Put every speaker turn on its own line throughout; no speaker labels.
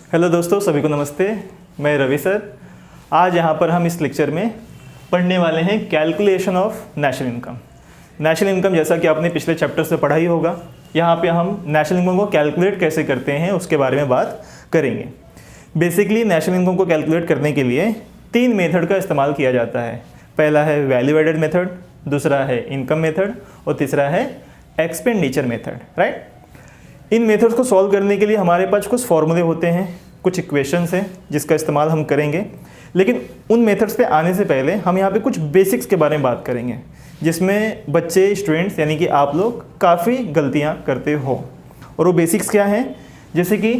Hello दोस्तों, सभी को नमस्ते। मैं रवि सर। आज यहाँ पर हम इस लेक्चर में पढ़ने वाले हैं calculation of national income. National income जैसा कि आपने पिछले चैप्टर से पढ़ा ही होगा, यहाँ पे हम नेशनल इनकम को कैलकुलेट कैसे करते हैं उसके बारे में बात करेंगे। बेसिकली नेशनल इनकम को कैलकुलेट करने के लिए 3 मेथड का इस्तेमाल किया जाता है। पहला है वैल्यू एडेड मेथड, दूसरा है इनकम मेथड और तीसरा है एक्सपेंडिचर मेथड, राइट। इन मेथड्स को सॉल्व करने के लिए हमारे पास कुछ फॉर्मूले होते हैं, कुछ इक्वेशंस हैं जिसका इस्तेमाल हम करेंगे। लेकिन उन मेथड्स पे आने से पहले हम यहाँ पे कुछ बेसिक्स के बारे में बात करेंगे, जिसमें बच्चे, स्टूडेंट्स यानी कि आप लोग काफ़ी गलतियाँ करते हो। और वो बेसिक्स क्या हैं? जैसे कि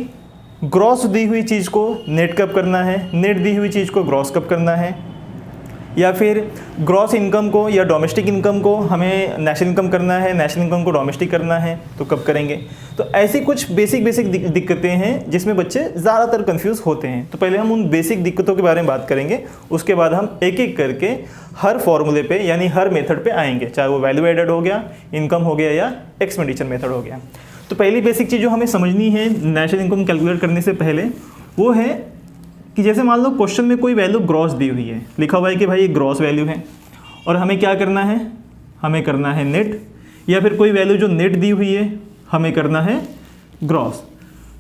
ग्रॉस दी हुई चीज़ को नेट कब करना है, नेट दी हुई चीज़ को ग्रॉस कब करना है, या फिर ग्रॉस इनकम को या डोमेस्टिक इनकम को हमें नेशनल इनकम करना है, नेशनल इनकम को डोमेस्टिक करना है तो कब करेंगे। तो ऐसी कुछ बेसिक दिक्कतें हैं जिसमें बच्चे ज़्यादातर कंफ्यूज होते हैं। तो पहले हम उन बेसिक दिक्कतों के बारे में बात करेंगे, उसके बाद हम एक एक करके हर फॉर्मूले पे यानी हर मेथड पे आएंगे, चाहे वो वैल्यू एडेड हो गया, इनकम हो गया या एक्सपेंडिचर मेथड हो गया। तो पहली बेसिक चीज़ जो हमें समझनी है नेशनल इनकम कैलकुलेट करने से पहले वो है कि जैसे मान लो क्वेश्चन में कोई वैल्यू ग्रॉस दी हुई है, लिखा हुआ है कि भाई ये ग्रॉस वैल्यू है और हमें क्या करना है, हमें करना है नेट, या फिर कोई वैल्यू जो नेट दी हुई है हमें करना है ग्रॉस।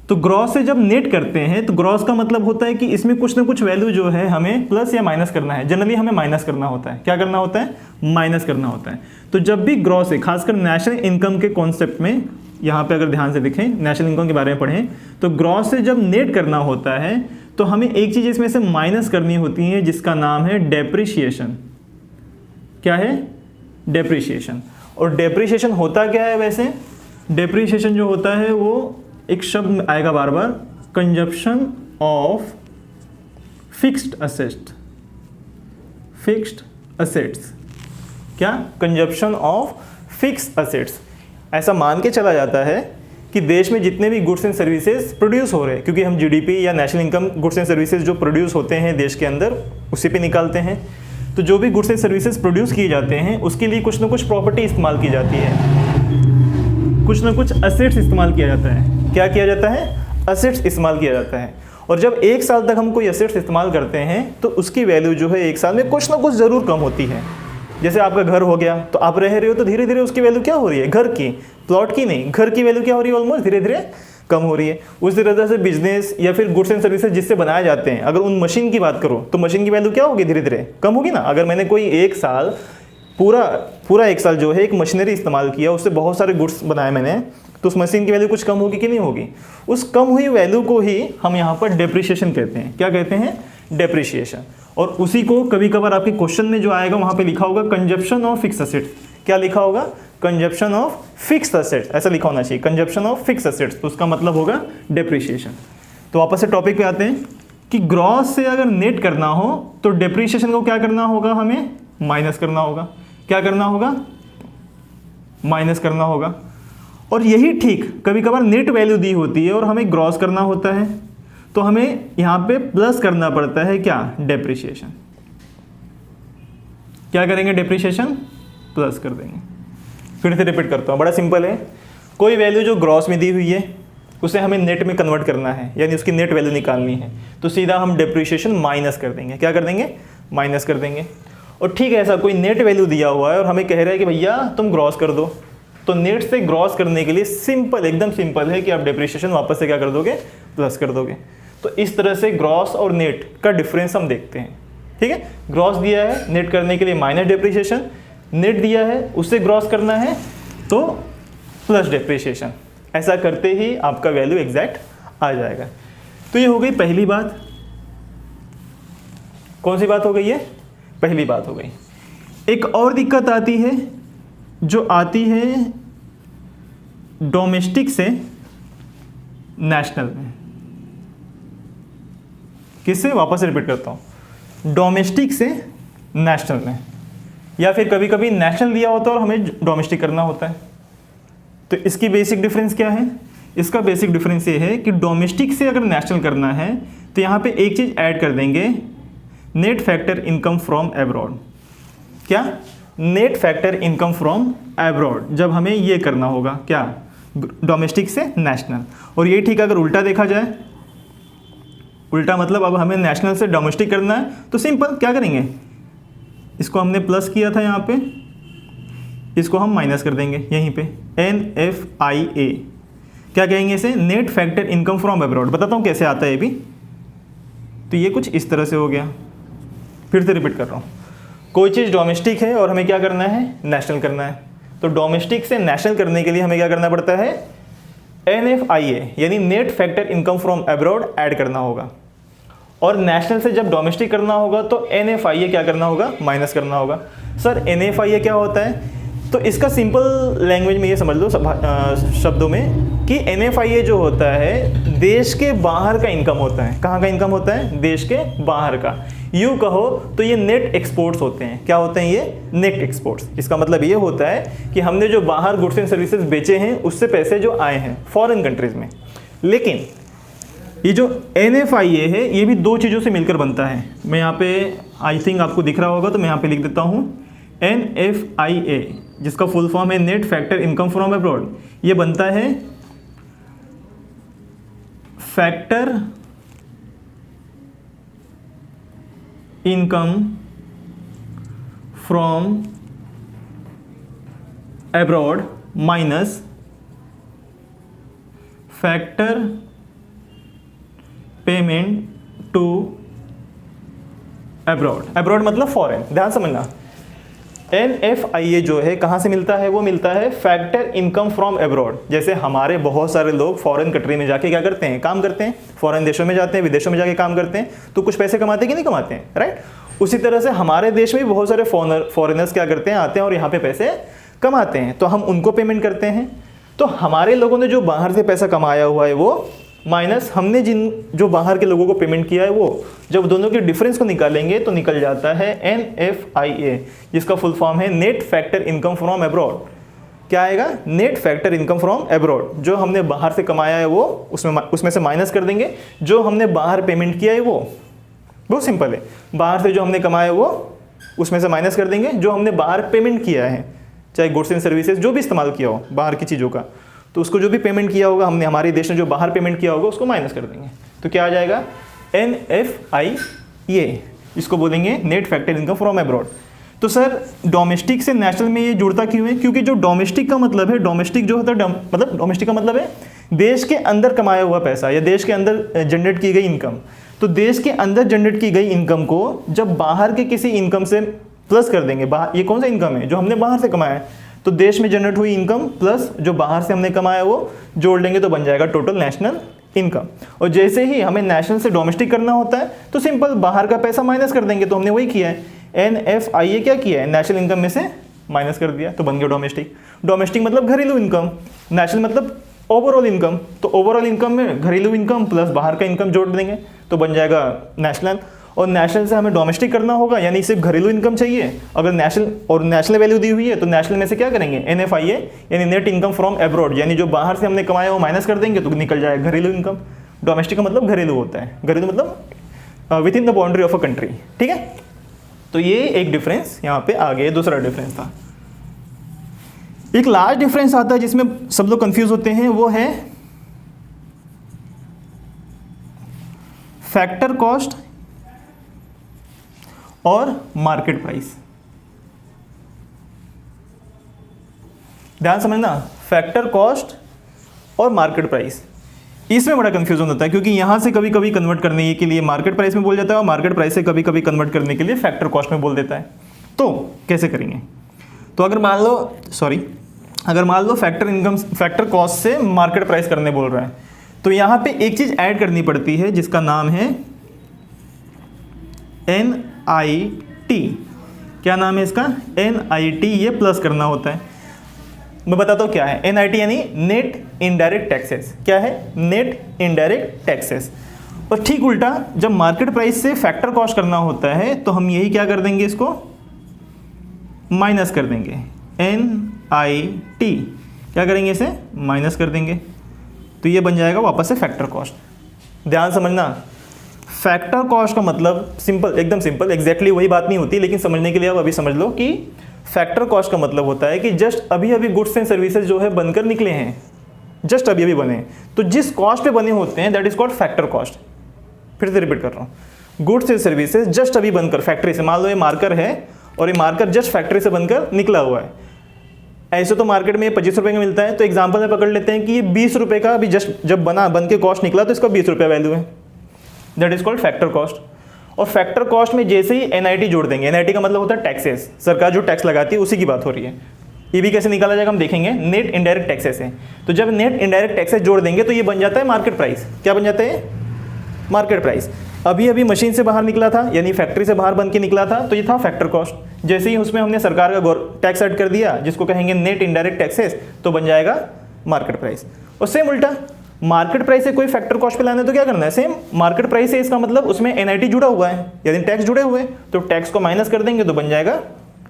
तो ग्रॉस से जब नेट करते हैं तो ग्रॉस का मतलब होता है कि इसमें कुछ ना कुछ वैल्यू जो है हमें प्लस या माइनस करना है। जनरली हमें माइनस करना होता है। क्या करना होता है? माइनस करना होता है। तो जब भी ग्रॉस है, खासकर नेशनल इनकम के कॉन्सेप्ट में, यहाँ पे अगर ध्यान से देखें, नेशनल इनकम के बारे में पढ़ें, तो ग्रॉस से जब नेट करना होता है तो हमें एक चीज़ इसमें से माइनस करनी होती है जिसका नाम है डेप्रिसिएशन। क्या है? डेप्रिसिएशन। और डेप्रिसिएशन होता क्या है वैसे? डेप्रिसिएशन जो होता है वो एक शब्द आएगा बार बार, consumption of fixed assets. Fixed assets क्या? Consumption of fixed assets. ऐसा मान के चला जाता है कि देश में जितने भी गुड्स एंड सर्विसेज प्रोड्यूस हो रहे हैं, क्योंकि हम जीडीपी या national income goods and services जो प्रोड्यूस होते हैं देश के अंदर उसी पे निकालते हैं। तो जो भी गुड्स एंड सर्विसेज प्रोड्यूस किए जाते हैं उसके लिए कुछ ना कुछ प्रॉपर्टी इस्तेमाल की जाती है, कुछ ना कुछ असेट्स इस्तेमाल किया जाता है। क्या किया जाता है? असेट्स इस्तेमाल किया जाता है। और जब 1 साल तक हम कोई असेट्स इस्तेमाल करते हैं तो उसकी वैल्यू जो है 1 साल में कुछ ना कुछ ज़रूर कम होती है। जैसे आपका घर हो गया, तो आप रह रहे हो तो धीरे धीरे उसकी वैल्यू क्या हो रही है? घर की, प्लॉट की नहीं, घर की वैल्यू क्या हो रही है? ऑलमोस्ट धीरे धीरे कम हो रही है। उसी तरह से बिजनेस या फिर गुड्स एंड सर्विसेज जिससे बनाए जाते हैं, अगर उन मशीन की बात करो तो मशीन की वैल्यू क्या होगी? धीरे धीरे कम होगी ना। अगर मैंने कोई 1 साल पूरा 1 साल जो है एक मशीनरी इस्तेमाल किया, उससे बहुत सारे गुड्स बनाए मैंने, तो उस मशीन की वैल्यू कुछ कम होगी कि नहीं होगी? उस कम हुई वैल्यू को ही हम यहाँ पर डेप्रिसिएशन कहते हैं। क्या कहते हैं? डेप्रिसिएशन। और उसी को कभी कभार आपके क्वेश्चन में जो आएगा वहाँ पे लिखा होगा कंजप्शन ऑफ फिक्स्ड असेट्स। क्या लिखा होगा? कंजप्शन ऑफ फिक्स्ड असेट्स, ऐसा लिखा होना चाहिए, कंजप्शन ऑफ फिक्स्ड असेट्स। तो उसका मतलब होगा डेप्रिसिएशन। तो वापस से टॉपिक पे आते हैं कि ग्रॉस से अगर नेट करना हो तो डेप्रिसिएशन को क्या करना होगा? हमें माइनस करना होगा। क्या करना होगा? माइनस करना होगा। और यही ठीक कभी कभार नेट वैल्यू दी होती है और हमें ग्रॉस करना होता है, तो हमें यहाँ पे प्लस करना पड़ता है। क्या? डेप्रिसिएशन। क्या करेंगे? डेप्रिसिएशन प्लस कर देंगे। फिर से रिपीट करता हूँ, बड़ा सिंपल है। कोई वैल्यू जो ग्रॉस में दी हुई है उसे हमें नेट में कन्वर्ट करना है, यानी उसकी नेट वैल्यू निकालनी है, तो सीधा हम डेप्रिसिएशन माइनस कर देंगे। क्या कर देंगे? माइनस कर देंगे। और ठीक है, ऐसा कोई नेट वैल्यू दिया हुआ है और हमें कह रहा है कि भैया तुम ग्रॉस कर दो, तो नेट से ग्रॉस करने के लिए सिंपल, एकदम सिंपल है कि आप डेप्रिसिएशन वापस से क्या कर दोगे? प्लस कर दोगे। तो इस तरह से ग्रॉस और नेट का डिफरेंस हम देखते हैं। ठीक है, ग्रॉस दिया है नेट करने के लिए माइनस डेप्रिसिएशन, नेट दिया है उससे ग्रॉस करना है तो प्लस डेप्रिसिएशन। ऐसा करते ही आपका वैल्यू एग्जैक्ट आ जाएगा। तो ये हो गई पहली बात। कौन सी बात हो गई है? पहली बात हो गई। एक और दिक्कत आती है जो आती है डोमेस्टिक से नेशनल में। किससे? वापस रिपीट करता हूँ, डोमेस्टिक से नेशनल में, या फिर कभी कभी नेशनल दिया होता है और हमें डोमेस्टिक करना होता है। तो इसकी बेसिक डिफरेंस क्या है? इसका बेसिक डिफरेंस ये है कि डोमेस्टिक से अगर नेशनल करना है तो यहाँ पे एक चीज़ ऐड कर देंगे, net factor income from abroad. क्या? Net factor income from abroad. जब हमें ये करना होगा, क्या? डोमेस्टिक से नेशनल। और ये ठीक अगर उल्टा देखा जाए उल्टा मतलब अब हमें नेशनल से डोमेस्टिक करना है, तो सिंपल क्या करेंगे, इसको हमने प्लस किया था यहाँ पे, इसको हम माइनस कर देंगे यहीं पे, NFIA क्या कहेंगे इसे, net factor income from abroad. बताता हूँ कैसे आता है ये भी। तो ये कुछ इस तरह से हो गया, फिर से रिपीट कर रहा हूँ, कोई चीज़ डोमेस्टिक है और हमें क्या करना है, नेशनल करना है। तो डोमेस्टिक से नेशनल करने के लिए हमें क्या करना पड़ता है, NFIA यानी net factor income from abroad add करना होगा, और नेशनल से जब डोमेस्टिक करना होगा तो NFIA क्या करना होगा, माइनस करना होगा। सर NFIA क्या होता है, तो इसका सिंपल लैंग्वेज में ये समझ लो शब्दों में कि NFIA जो होता है देश के बाहर का इनकम होता है। कहाँ का इनकम होता है, देश के बाहर का। यूँ कहो तो ये नेट एक्सपोर्ट्स होते हैं। क्या होते हैं ये, नेट एक्सपोर्ट्स। इसका मतलब ये होता है कि हमने जो बाहर गुड्स एंड सर्विसेज बेचे हैं उससे पैसे जो आए हैं फॉरेन कंट्रीज में। लेकिन ये जो NFIA है ये भी दो चीज़ों से मिलकर बनता है। मैं यहाँ पे आई थिंक आपको दिख रहा होगा, तो मैं यहाँ पे लिख देता हूँ NFIA जिसका फुल फॉर्म है net factor income from abroad. ये बनता है factor income from abroad minus factor payment to abroad. Abroad मतलब फॉरेन, ध्यान समझना। NFIA जो है कहाँ से मिलता है, वो मिलता है फैक्टर इनकम फ्रॉम अब्रॉड। जैसे हमारे बहुत सारे लोग फॉरेन कंट्री में जाके क्या करते हैं, काम करते हैं, फॉरेन देशों में जाते हैं, विदेशों में जाके काम करते हैं, तो कुछ पैसे कमाते हैं कि नहीं कमाते हैं, राइट। उसी तरह से हमारे देश में भी बहुत सारे फॉरेनर्स क्या करते हैं, आते हैं और यहाँ पे पैसे कमाते हैं, तो हम उनको पेमेंट करते हैं। तो हमारे लोगों ने जो बाहर से पैसा कमाया हुआ है वो माइनस हमने जो बाहर के लोगों को पेमेंट किया है वो, जब दोनों के डिफरेंस को निकालेंगे तो निकल जाता है NFIA जिसका फुल फॉर्म है net factor income from abroad. क्या आएगा, net factor income from abroad. जो हमने बाहर से कमाया है वो उसमें से माइनस कर देंगे, जो हमने बाहर पेमेंट किया है वो, बहुत सिंपल है, बाहर से जो हमने कमाया है वो उसमें से माइनस कर देंगे, जो हमने बाहर पेमेंट किया है चाहे गुड्स एंड सर्विसेज जो भी इस्तेमाल किया हो बाहर की चीज़ों का, तो उसको जो भी पेमेंट किया होगा हमने, हमारे देश ने जो बाहर पेमेंट किया होगा उसको माइनस कर देंगे। तो क्या आ जाएगा, NFIA, इसको बोलेंगे net factor income from abroad. तो सर डोमेस्टिक से नेशनल में ये जुड़ता क्यों है, क्योंकि जो डोमेस्टिक का मतलब है, डोमेस्टिक जो होता है मतलब डोमेस्टिक का मतलब है देश के अंदर कमाया हुआ पैसा या देश के अंदर जनरेट की गई इनकम। तो देश के अंदर जनरेट की गई इनकम को जब बाहर के किसी इनकम से प्लस कर देंगे, ये कौन सा इनकम है, जो हमने बाहर से कमाया है, तो देश में जनरेट हुई इनकम प्लस जो बाहर से हमने कमाया वो जोड़ लेंगे तो बन जाएगा टोटल नेशनल इनकम। और जैसे ही हमें नेशनल से डोमेस्टिक करना होता है तो सिंपल बाहर का पैसा माइनस कर देंगे, तो हमने वही किया है। NFIA क्या किया है, नेशनल इनकम में से माइनस कर दिया तो बन गया डोमेस्टिक। डोमेस्टिक मतलब घरेलू इनकम, नेशनल मतलब ओवरऑल इनकम, तो ओवरऑल इनकम में घरेलू इनकम प्लस बाहर का इनकम जोड़ देंगे तो बन जाएगा नेशनल। और नेशनल से हमें डोमेस्टिक करना होगा, यानी सिर्फ घरेलू इनकम चाहिए। अगर नेशनल वैल्यू दी हुई है तो नेशनल में से क्या करेंगे, NFIA यानी नेट इनकम फ्रॉम अब्रॉड, यानी जो बाहर से हमने कमाया वो माइनस कर देंगे तो निकल जाएगा घरेलू इनकम। डोमेस्टिक का मतलब घरेलू होता है, घरेलू मतलब with in the boundary of a country, ठीक है। तो ये एक डिफरेंस यहाँ पे आ गया, दूसरा डिफरेंस था। एक लास्ट डिफरेंस आता है जिसमें सब लोग कंफ्यूज होते हैं, वो है फैक्टर कॉस्ट और मार्केट प्राइस। ध्यान समझना, फैक्टर कॉस्ट और मार्केट प्राइस, इसमें बड़ा कंफ्यूजन होता है क्योंकि यहां से कभी कभी कन्वर्ट करने के लिए मार्केट प्राइस में बोल जाता है और मार्केट प्राइस से कभी कभी कन्वर्ट करने के लिए फैक्टर कॉस्ट में बोल देता है। तो कैसे करेंगे, तो अगर मान लो फैक्टर कॉस्ट से मार्केट प्राइस करने बोल रहा है, तो यहां पे एक चीज ऐड करनी पड़ती है जिसका नाम है NIT। क्या नाम है इसका, NIT, ये प्लस करना होता है। मैं बताता हूँ क्या है NIT, यानी नेट इनडायरेक्ट टैक्सेस। क्या है, नेट इनडायरेक्ट टैक्सेस। और ठीक उल्टा जब मार्केट प्राइस से फैक्टर कॉस्ट करना होता है तो हम यही क्या कर देंगे, इसको माइनस कर देंगे। NIT क्या करेंगे, इसे माइनस कर देंगे तो ये बन जाएगा वापस से फैक्टर कॉस्ट। ध्यान समझना, फैक्टर कॉस्ट का मतलब सिंपल, एकदम सिंपल, एग्जैक्टली वही बात नहीं होती, लेकिन समझने के लिए आप अभी समझ लो कि फैक्टर कॉस्ट का मतलब होता है कि जस्ट अभी अभी गुड्स एंड सर्विसेज जो है बनकर निकले हैं, जस्ट अभी अभी बने, तो जिस कॉस्ट पे बने होते हैं that is called factor cost. फिर से रिपीट कर रहा हूँ, गुड्स एंड सर्विसेज जस्ट अभी बनकर फैक्ट्री से, मान लो ये मार्कर है और ये मार्कर जस्ट फैक्ट्री से बनकर निकला हुआ है। ऐसे तो मार्केट में 25 रुपये का मिलता है, तो एग्जांपल में पकड़ लेते हैं कि ये 20 रुपये का अभी जस्ट जब बन के कॉस्ट निकला तो इसका 20 रुपये वैल्यू है, that is called factor cost. और फैक्टर कॉस्ट में जैसे ही एनआईटी जोड़ देंगे, एनआईटी का मतलब होता है टैक्सेस, सरकार जो टैक्स लगाती है उसी की बात हो रही है। ये भी कैसे निकाला जाएगा हम देखेंगे, नेट इनडायरेक्ट टैक्सेस है। तो जब नेट इनडायरेक्ट टैक्सेस जोड़ देंगे तो ये बन जाता है मार्केट प्राइस। क्या बन जाता है? Market price. अभी अभी मशीन से बाहर निकला था, यानी फैक्ट्री से बाहर बन के निकला था, तो ये था फैक्टर कॉस्ट। जैसे ही उसमें हमने सरकार का टैक्स ऐड कर दिया, जिसको कहेंगे नेट इनडायरेक्ट टैक्सेस, तो बन जाएगा मार्केट प्राइस। और सेम उल्टा, मार्केट प्राइस से कोई फैक्टर कॉस्ट पे लाना है तो क्या करना है? सेम मार्केट प्राइस है, इसका मतलब उसमें एनआईटी जुड़ा हुआ है, यानी टैक्स जुड़े हुए, तो टैक्स को माइनस कर देंगे तो बन जाएगा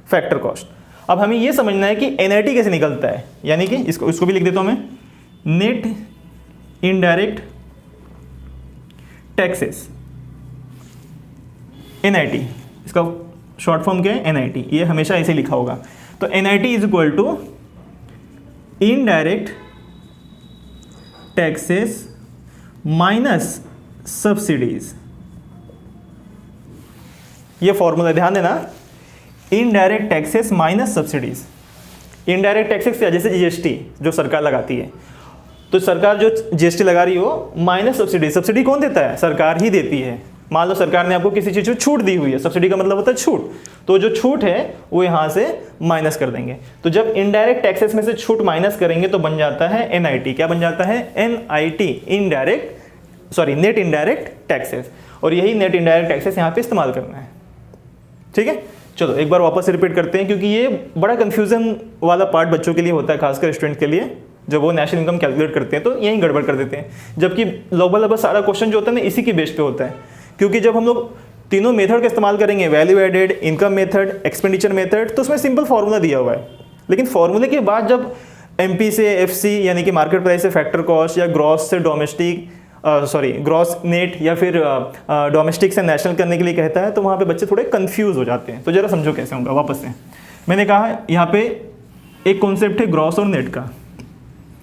फैक्टर कॉस्ट। अब हमें ये समझना है कि एनआईटी कैसे निकलता है, यानी कि इसको भी लिख देता हूं मैं, नेट इनडायरेक्ट टैक्सेस, एनआईटी, इसका शॉर्ट फॉर्म क्या है? एनआईटी। ये हमेशा ऐसे लिखा होगा। तो NIT is equal to indirect taxes minus subsidies. ये फॉर्मूला ध्यान देना, indirect taxes minus subsidies. Indirect taxes क्या? जैसे जीएसटी जो सरकार लगाती है, तो सरकार जो जीएसटी लगा रही हो माइनस सब्सिडी। सब्सिडी कौन देता है? सरकार ही देती है। मान लो सरकार ने आपको किसी चीज़ में छूट दी हुई है, सब्सिडी का मतलब होता है छूट, तो जो छूट है वो यहाँ से माइनस कर देंगे। तो जब इनडायरेक्ट टैक्सेस में से छूट माइनस करेंगे तो बन जाता है एनआईटी। क्या बन जाता है? NIT, net indirect taxes. और यही नेट इनडायरेक्ट टैक्सेस यहाँ पे इस्तेमाल करना है। ठीक है, चलो एक बार वापस रिपीट करते हैं, क्योंकि ये बड़ा कंफ्यूजन वाला पार्ट बच्चों के लिए होता है, खासकर स्टूडेंट के लिए। जब वो नेशनल इनकम कैलकुलेट करते हैं तो यहीं गड़बड़ कर देते हैं, जबकि लगभग सारा क्वेश्चन जो होता है ना इसी के बेस पे होता है। क्योंकि जब हम लोग तीनों मेथड का इस्तेमाल करेंगे, value added, income method, expenditure method, तो उसमें सिंपल फार्मूला दिया हुआ है। लेकिन फार्मूले के बाद जब एमपी से एफसी यानी कि मार्केट प्राइस से फैक्टर कॉस्ट, या ग्रॉस से डोमेस्टिक ग्रॉस नेट, या फिर डोमेस्टिक से नेशनल करने के लिए कहता है, तो वहाँ पे बच्चे थोड़े कंफ्यूज हो जाते हैं। तो जरा समझो कैसे होगा। वापस से मैंने कहा यहाँ पे एक कॉन्सेप्ट है ग्रॉस और नेट का,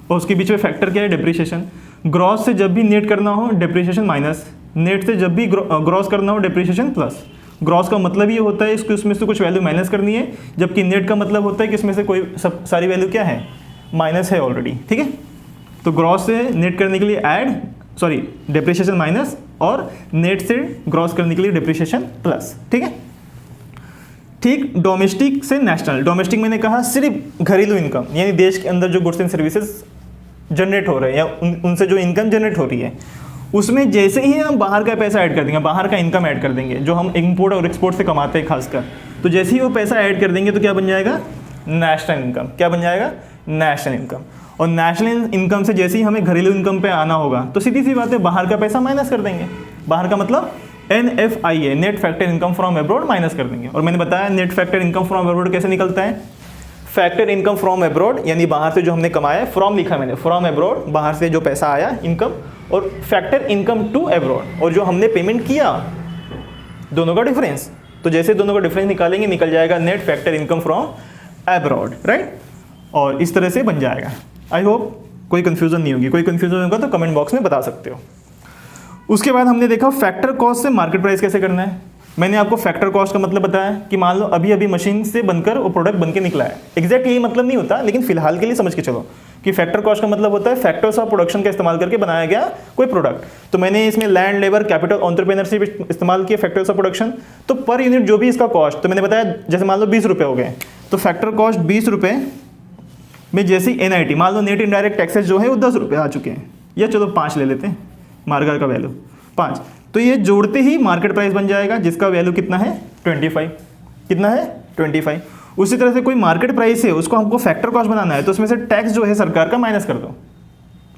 और उसके बीच में फैक्टर क्या है? डिप्रिसिएशन। ग्रॉस से जब भी नेट करना हो डिप्रिसिएशन माइनस, नेट से जब भी ग्रॉस करना हो डिप्रिसिएशन प्लस। ग्रॉस का मतलब ये होता है इसको इसमें से कुछ वैल्यू माइनस करनी है, जबकि नेट का मतलब होता है कि इसमें से कोई सारी वैल्यू क्या है? माइनस है ऑलरेडी। ठीक है, तो ग्रॉस से नेट करने के लिए डिप्रिसिएशन माइनस, और नेट से ग्रॉस करने के लिए डिप्रिसिएशन प्लस। ठीक है, ठीक। डोमेस्टिक से नेशनल, डोमेस्टिक मैंने कहा सिर्फ घरेलू इनकम, यानी देश के अंदर जो गुड्स एंड सर्विसेज जनरेट हो रहे हैं, या उनसे जो इनकम जनरेट हो रही है, उसमें जैसे ही हम बाहर का पैसा ऐड कर देंगे, बाहर का इनकम ऐड कर देंगे, जो हम इंपोर्ट और एक्सपोर्ट से कमाते हैं खासकर, तो जैसे ही वो पैसा ऐड कर देंगे तो क्या बन जाएगा? National income. क्या बन जाएगा? National income. और नेशनल इनकम से जैसे ही हमें घरेलू इनकम पे आना होगा तो सीधी सी बात है, बाहर का पैसा माइनस कर देंगे। बाहर का मतलब NFIA, net factor income from abroad, minus कर देंगे। और मैंने बताया net factor income from abroad कैसे निकलता है? फैक्टर इनकम फ्रॉम अब्रॉड, यानी बाहर से जो हमने कमाया है, फ्रॉम लिखा मैंने, फ्रॉम अब्रॉड, बाहर से जो पैसा आया इनकम, और फैक्टर इनकम टू अब्रॉड, और जो हमने पेमेंट किया, दोनों का डिफरेंस। तो जैसे दोनों का डिफरेंस निकालेंगे, निकल जाएगा net factor income from abroad, right. और इस तरह से बन जाएगा। आई होप कोई कंफ्यूजन नहीं होगी। कोई कंफ्यूजन होगा तो कमेंट बॉक्स में बता सकते हो। उसके बाद हमने देखा फैक्टर कॉस्ट से मार्केट प्राइस कैसे करना है। मैंने आपको फैक्टर कॉस्ट का मतलब बताया कि मान लो अभी अभी मशीन से बनकर वो प्रोडक्ट बन के निकला है। एग्जैक्ट यही मतलब नहीं होता, लेकिन फिलहाल के लिए समझ के चलो कि फैक्टर कॉस्ट का मतलब होता है फैक्टर्स ऑफ प्रोडक्शन का इस्तेमाल करके बनाया गया कोई प्रोडक्ट। तो मैंने इसमें लैंड, लेबर, कैपिटल, एंटरप्रेन्योरशिप इस्तेमाल किया फैक्टर्स ऑफ प्रोडक्शन। तो पर यूनिट जो भी इसका कॉस्ट, तो मैंने बताया जैसे मान लो 20 रुपये हो गए, तो फैक्टर कॉस्ट 20 रुपये में जैसे NIT, मान लो नेट इनडायरेक्ट टैक्सेस जो है वो 10 रुपये आ चुके हैं, या चलो 5 ले लेते हैं, मार्कर का वैल्यू 5, तो ये जोड़ते ही मार्केट प्राइस बन जाएगा, जिसका वैल्यू कितना है 25। कितना है 25। उसी तरह से कोई मार्केट प्राइस है, उसको हमको फैक्टर कॉस्ट बनाना है, तो उसमें से टैक्स जो है सरकार का माइनस कर दो।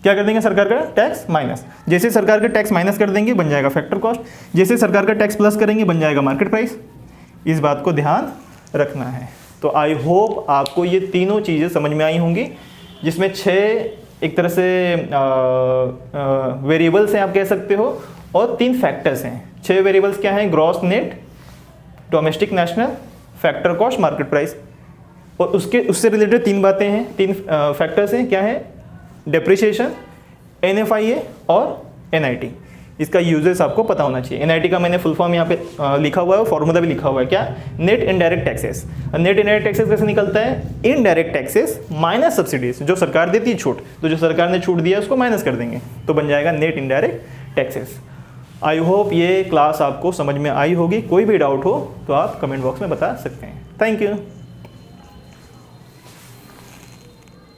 क्या कर देंगे? सरकार का टैक्स माइनस। जैसे सरकार का टैक्स माइनस कर देंगे बन जाएगा फैक्टर कॉस्ट, जैसे सरकार का टैक्स प्लस करेंगे बन जाएगा मार्केट प्राइस। इस बात को ध्यान रखना है। तो आई होप आपको ये तीनों चीज़ें समझ में आई होंगी, जिसमें 6 एक तरह से वेरिएबल्स हैं आप कह सकते हो, और 3 फैक्टर्स हैं। 6 वेरिएबल्स क्या हैं? Gross, net, domestic, national, factor cost, market price. और उससे रिलेटेड 3 बातें हैं, 3 फैक्टर्स हैं। क्या है? डेप्रिसिएशन, NFIA और NIT। इसका यूजेस आपको पता होना चाहिए। एनआईटी का मैंने फुल फॉर्म यहाँ पे लिखा हुआ है और फॉर्मूला भी लिखा हुआ है, क्या? Net indirect taxes. Net indirect taxes कैसे निकलता है? इनडायरेक्ट टैक्सेस माइनस सब्सिडीज, जो सरकार देती है छूट, तो जो सरकार ने छूट दिया है उसको माइनस कर देंगे, तो बन जाएगा net indirect taxes. I hope ये क्लास आपको समझ में आई होगी। कोई भी डाउट हो तो आप कमेंट बॉक्स में बता सकते हैं। Thank you.